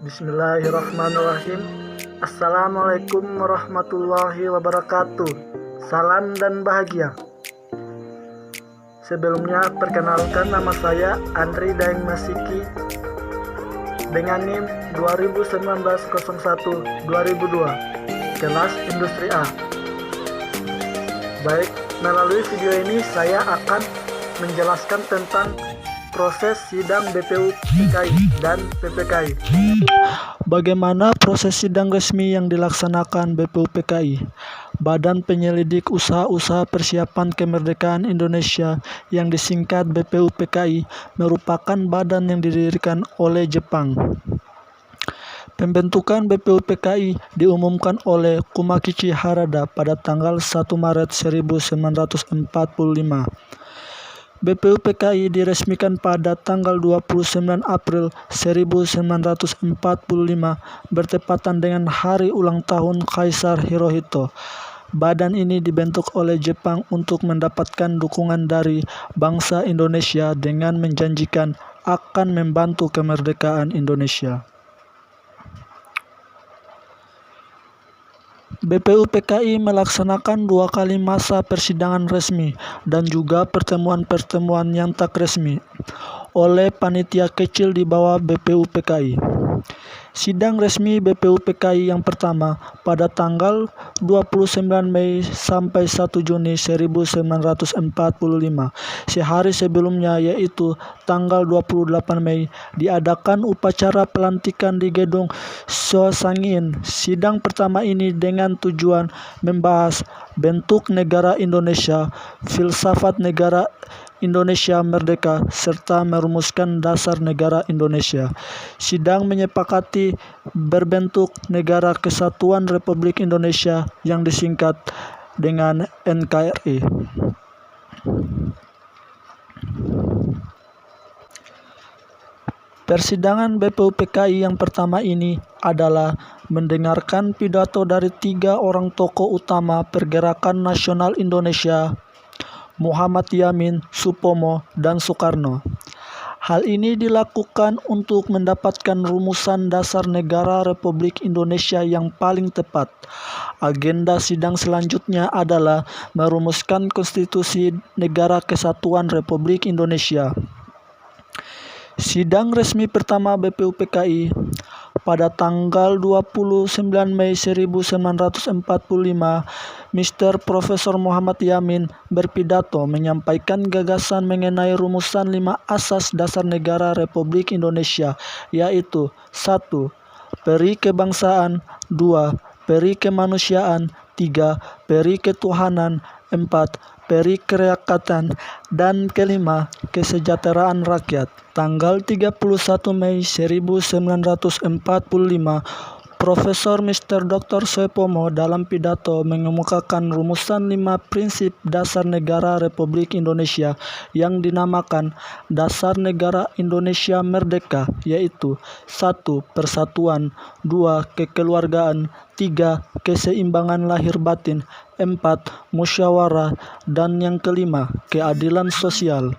Bismillahirrahmanirrahim. Assalamualaikum warahmatullahi wabarakatuh. Salam dan bahagia. Sebelumnya perkenalkan, nama saya Andri Daeng Masiki dengan NIM 2019-01-2002 kelas Industri A. Baik, melalui video ini saya akan menjelaskan tentang proses sidang BPU PKI dan PPKI. Bagaimana proses sidang resmi yang dilaksanakan BPU PKI? Badan Penyelidik Usaha-Usaha Persiapan Kemerdekaan Indonesia yang disingkat BPU PKI merupakan badan yang didirikan oleh Jepang. Pembentukan BPU PKI diumumkan oleh Kumakichi Harada pada tanggal 1 Maret 1945. BPU PKI diresmikan pada tanggal 29 April 1945 bertepatan dengan hari ulang tahun Kaisar Hirohito. Badan ini dibentuk oleh Jepang untuk mendapatkan dukungan dari bangsa Indonesia dengan menjanjikan akan membantu kemerdekaan Indonesia. BPU PKI melaksanakan 2 kali masa persidangan resmi dan juga pertemuan-pertemuan yang tak resmi oleh panitia kecil di bawah BPU PKI. Sidang resmi BPU PKI yang pertama pada tanggal 29 Mei sampai 1 Juni 1945. Sehari sebelumnya, yaitu tanggal 28 Mei, diadakan upacara pelantikan di Gedung Soesangin. Sidang pertama ini dengan tujuan membahas bentuk negara Indonesia, filsafat negara Indonesia merdeka, serta merumuskan dasar negara Indonesia. Sidang menyepakati berbentuk Negara Kesatuan Republik Indonesia yang disingkat dengan NKRI. Persidangan BPU PKI yang pertama ini adalah mendengarkan pidato dari 3 orang tokoh utama Pergerakan Nasional Indonesia, Muhammad Yamin, Supomo, dan Soekarno. Hal ini dilakukan untuk mendapatkan rumusan dasar negara Republik Indonesia yang paling tepat. Agenda sidang selanjutnya adalah merumuskan konstitusi Negara Kesatuan Republik Indonesia. Sidang resmi pertama BPU PKI pada tanggal 29 Mei 1945, Mr. Profesor Muhammad Yamin berpidato menyampaikan gagasan mengenai rumusan 5 asas dasar negara Republik Indonesia, yaitu 1. Peri kebangsaan, 2. Peri kemanusiaan, 3. Peri ketuhanan, 4. Peri kerakyatan, dan kelima, kesejahteraan rakyat. Tanggal 31 Mei 1945, Profesor Mr. Dr. Supomo dalam pidato mengemukakan rumusan 5 prinsip dasar negara Republik Indonesia yang dinamakan Dasar Negara Indonesia Merdeka, yaitu 1. Persatuan, 2. Kekeluargaan, 3. Keseimbangan lahir batin, 4. Musyawarah, dan yang kelima, keadilan sosial.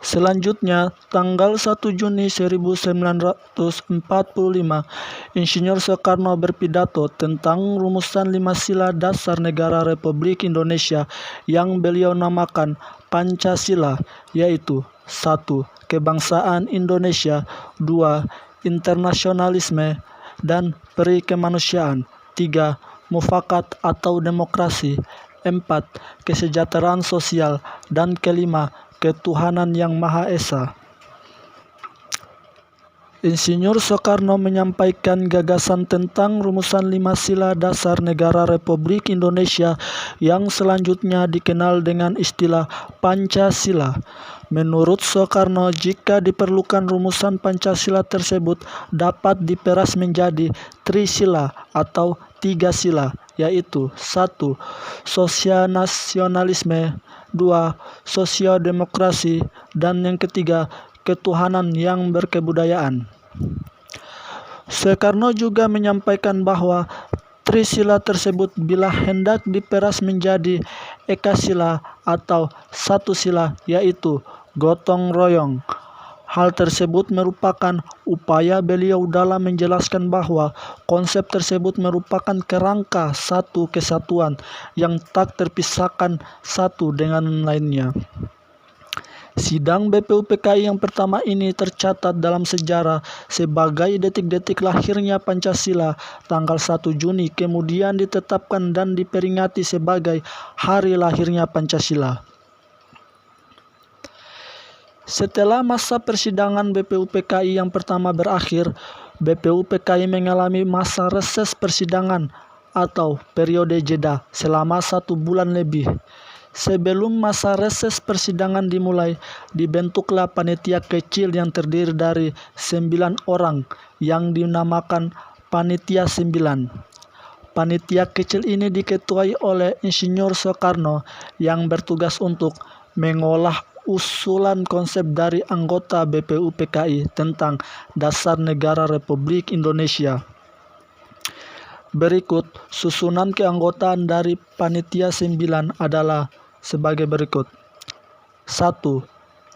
Selanjutnya, tanggal 1 Juni 1945, Insinyur Soekarno berpidato tentang rumusan 5 sila dasar negara Republik Indonesia yang beliau namakan Pancasila, yaitu 1. Kebangsaan Indonesia, 2. Internasionalisme, dan peri kemanusiaan, 3. Mufakat atau demokrasi, 4. Kesejahteraan sosial, dan kelima, ketuhanan yang Maha Esa. Insinyur Soekarno menyampaikan gagasan tentang rumusan 5 sila dasar negara Republik Indonesia yang selanjutnya dikenal dengan istilah Pancasila. Menurut Soekarno, jika diperlukan rumusan Pancasila tersebut dapat diperas menjadi trisila atau 3 sila, yaitu 1. Sosial-nasionalisme, 2. Sosiodemokrasi, dan yang ketiga, ketuhanan yang berkebudayaan. Soekarno juga menyampaikan bahwa trisila tersebut bila hendak diperas menjadi ekasila atau 1 sila, yaitu gotong royong, Hal tersebut merupakan upaya beliau dalam menjelaskan bahwa konsep tersebut merupakan kerangka satu kesatuan yang tak terpisahkan satu dengan lainnya. Sidang BPUPKI yang pertama ini tercatat dalam sejarah sebagai detik-detik lahirnya Pancasila tanggal 1 Juni, kemudian ditetapkan dan diperingati sebagai hari lahirnya Pancasila. Setelah masa persidangan BPUPKI yang pertama berakhir, BPUPKI mengalami masa reses persidangan atau periode jeda selama 1 bulan lebih. Sebelum masa reses persidangan dimulai, dibentuklah panitia kecil yang terdiri dari 9 orang yang dinamakan Panitia 9. Panitia kecil ini diketuai oleh Insinyur Soekarno yang bertugas untuk mengolah usulan konsep dari anggota BPUPKI tentang Dasar Negara Republik Indonesia. Berikut susunan keanggotaan dari Panitia 9 adalah sebagai berikut. 1.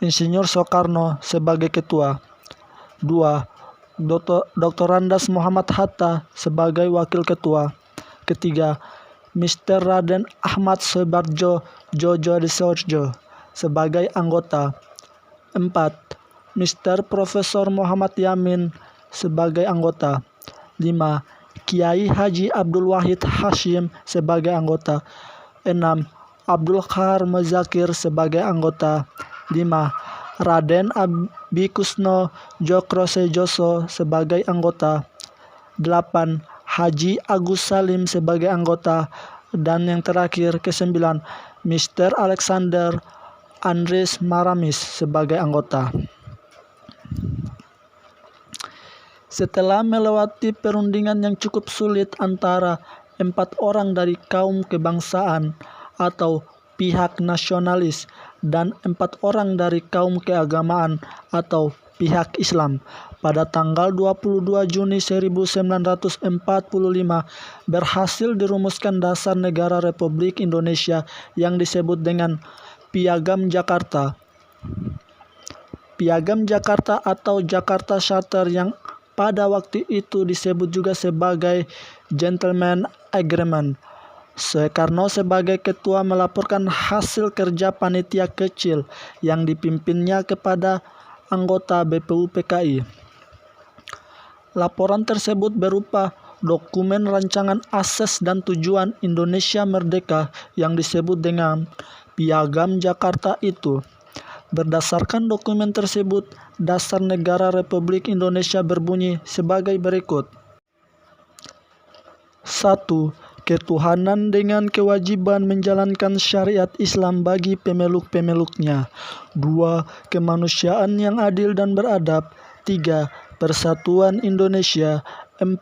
Insinyur Soekarno sebagai ketua. 2. Dr. Andes Muhammad Hatta sebagai wakil ketua. Ketiga, Mr. Raden Ahmad Soebardjo Djoko sebagai anggota. 4. Mr. Profesor Muhammad Yamin sebagai anggota. 5. Kiai Haji Abdul Wahid Hasyim sebagai anggota. 6. Abdul Qahar Muzakir sebagai anggota. 5. Raden Abikusno Djoko sebagai anggota. 8. Haji Agus Salim sebagai anggota. Dan yang terakhir ke-9, Mr. Alexander Andres Maramis sebagai anggota. Setelah melewati perundingan yang cukup sulit antara 4 orang dari kaum kebangsaan atau pihak nasionalis dan 4 orang dari kaum keagamaan atau pihak Islam, pada tanggal 22 Juni 1945 berhasil dirumuskan Dasar Negara Republik Indonesia yang disebut dengan Piagam Jakarta. Piagam Jakarta atau Jakarta Charter yang pada waktu itu disebut juga sebagai Gentleman Agreement. Soekarno sebagai ketua melaporkan hasil kerja panitia kecil yang dipimpinnya kepada anggota BPUPKI. Laporan tersebut berupa dokumen rancangan asas dan tujuan Indonesia Merdeka yang disebut dengan Piagam Jakarta itu. Berdasarkan dokumen tersebut, Dasar Negara Republik Indonesia berbunyi sebagai berikut. 1. Ketuhanan dengan kewajiban menjalankan syariat Islam bagi pemeluk-pemeluknya. 2. Kemanusiaan yang adil dan beradab. 3. Persatuan Indonesia. 4.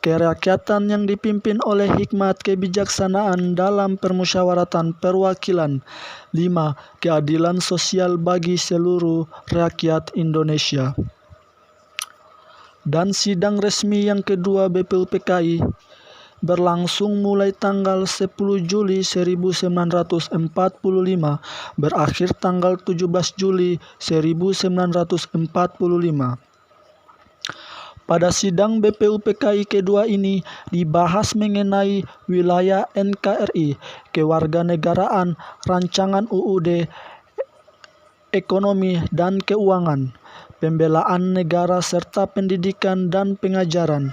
Kerakyatan yang dipimpin oleh hikmat kebijaksanaan dalam permusyawaratan perwakilan. 5. Keadilan sosial bagi seluruh rakyat Indonesia. Dan sidang resmi yang kedua BPUPKI berlangsung mulai tanggal 10 Juli 1945 berakhir tanggal 17 Juli 1945. Pada sidang BPUPKI kedua ini dibahas mengenai wilayah NKRI, kewarganegaraan, rancangan UUD, ekonomi dan keuangan, pembelaan negara serta pendidikan dan pengajaran.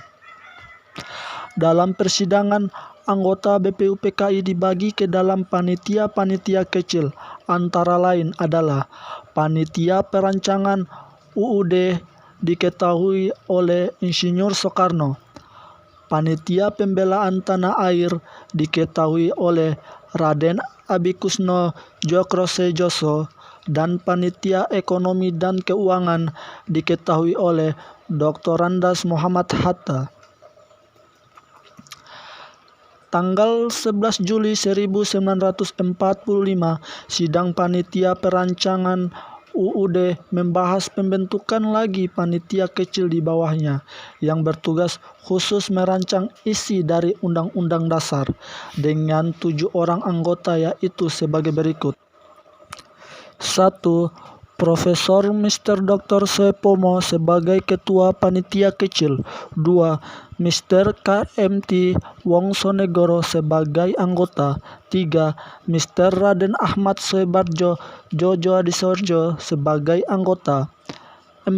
Dalam persidangan, anggota BPUPKI dibagi ke dalam panitia-panitia kecil, antara lain adalah Panitia Perancangan UUD diketahui oleh Insinyur Soekarno, Panitia Pembelaan Tanah Air diketahui oleh Raden Abikusno Djoko, dan Panitia Ekonomi dan Keuangan diketahui oleh Dr. Andes Muhammad Hatta. Tanggal 11 Juli 1945, sidang Panitia Perancangan UUD membahas pembentukan lagi panitia kecil di bawahnya yang bertugas khusus merancang isi dari Undang-Undang Dasar dengan 7 orang anggota, yaitu sebagai berikut. 1. Profesor Mr. Dr. Sepomo sebagai Ketua Panitia Kecil. 2. Mr. KMT Wongsonegoro sebagai anggota. 3. Mr. Raden Ahmad Soebarjo Jojo Adisorjo sebagai anggota. 4.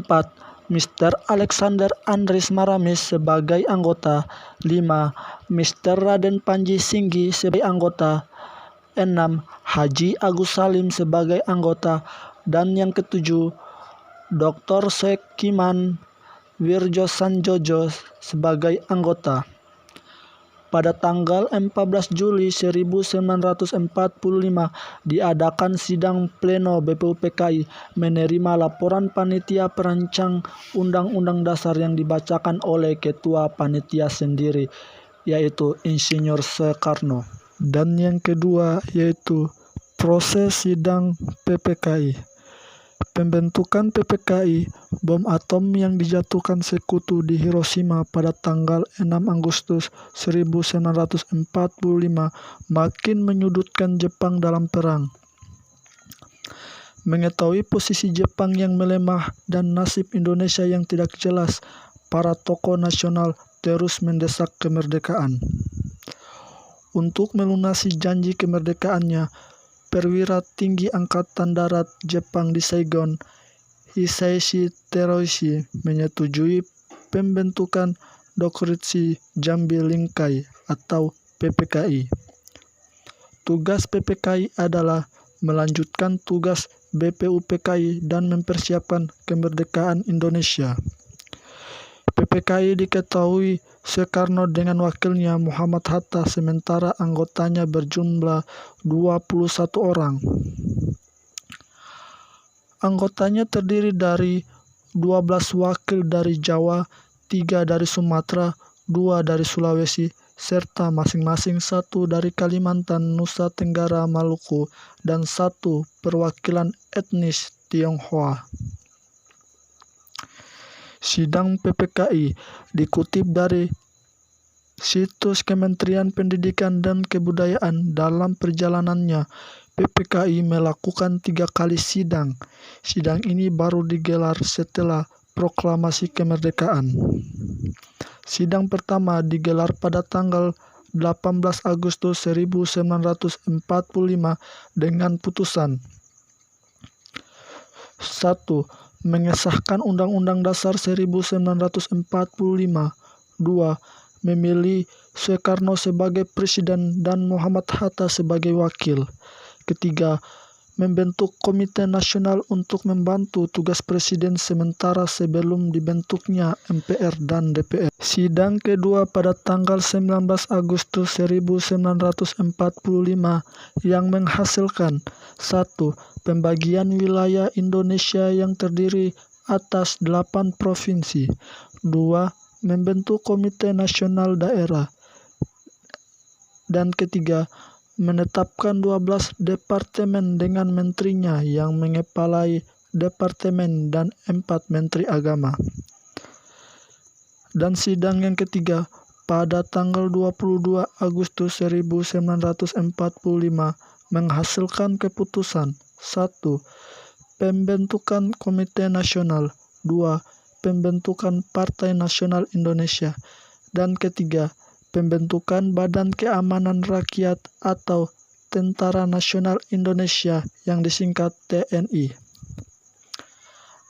Mr. Alexander Andris Maramis sebagai anggota. 5. Mr. Raden Panji Singgi sebagai anggota. 6. Haji Agus Salim sebagai anggota. Dan yang ketujuh, Dr. Sekiman Wirjo Sanjojo sebagai anggota. Pada tanggal 14 Juli 1945 diadakan sidang pleno BPUPKI menerima laporan panitia perancang Undang-Undang Dasar yang dibacakan oleh Ketua Panitia sendiri, yaitu Insinyur Soekarno. Dan yang kedua yaitu proses sidang PPKI. Pembentukan PPKI, bom atom yang dijatuhkan sekutu di Hiroshima pada tanggal 6 Agustus 1945 makin menyudutkan Jepang dalam perang. Mengetahui posisi Jepang yang melemah dan nasib Indonesia yang tidak jelas, para tokoh nasional terus mendesak kemerdekaan. Untuk melunasi janji kemerdekaannya, perwira tinggi Angkatan Darat Jepang di Saigon, Hisaishi Teruoshi, menyetujui pembentukan Dokuritsu Jambi Lingkai atau PPKI. Tugas PPKI adalah melanjutkan tugas BPUPKI dan mempersiapkan kemerdekaan Indonesia. PPKI diketahui Soekarno dengan wakilnya Muhammad Hatta, sementara anggotanya berjumlah 21 orang. Anggotanya terdiri dari 12 wakil dari Jawa, 3 dari Sumatera, 2 dari Sulawesi, serta masing-masing 1 dari Kalimantan, Nusa Tenggara, Maluku, dan 1 perwakilan etnis Tionghoa. Sidang PPKI dikutip dari situs Kementerian Pendidikan dan Kebudayaan. Dalam perjalanannya, PPKI melakukan 3 kali sidang. Sidang ini baru digelar setelah proklamasi kemerdekaan. Sidang pertama digelar pada tanggal 18 Agustus 1945 dengan putusan 1. Mengesahkan Undang-Undang Dasar 1945. 2. Memilih Soekarno sebagai presiden dan Muhammad Hatta sebagai wakil. Ketiga, membentuk Komite Nasional untuk membantu tugas presiden sementara sebelum dibentuknya MPR dan DPR. Sidang kedua pada tanggal 19 Agustus 1945 yang menghasilkan 1. Pembagian wilayah Indonesia yang terdiri atas 8 provinsi. 2. Membentuk Komite Nasional Daerah. Dan ketiga, menetapkan 12 departemen dengan menterinya yang mengepalai departemen dan 4 menteri agama. Dan sidang yang ketiga pada tanggal 22 Agustus 1945 menghasilkan keputusan 1. Pembentukan Komite Nasional. 2. Pembentukan Partai Nasional Indonesia. Dan ketiga, pembentukan Badan Keamanan Rakyat atau Tentara Nasional Indonesia yang disingkat TNI.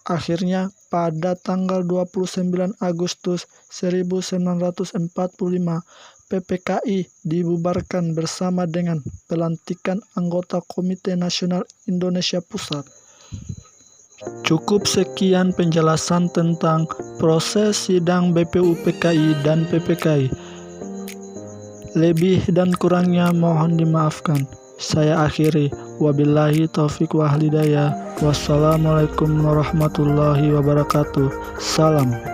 Akhirnya, pada tanggal 29 Agustus 1945, PPKI dibubarkan bersama dengan pelantikan anggota Komite Nasional Indonesia Pusat. Cukup sekian penjelasan tentang proses sidang BPUPKI dan PPKI. Lebih dan kurangnya mohon dimaafkan. Saya akhiri. Wabillahi taufiq wal hidayah. Wassalamualaikum warahmatullahi wabarakatuh. Salam.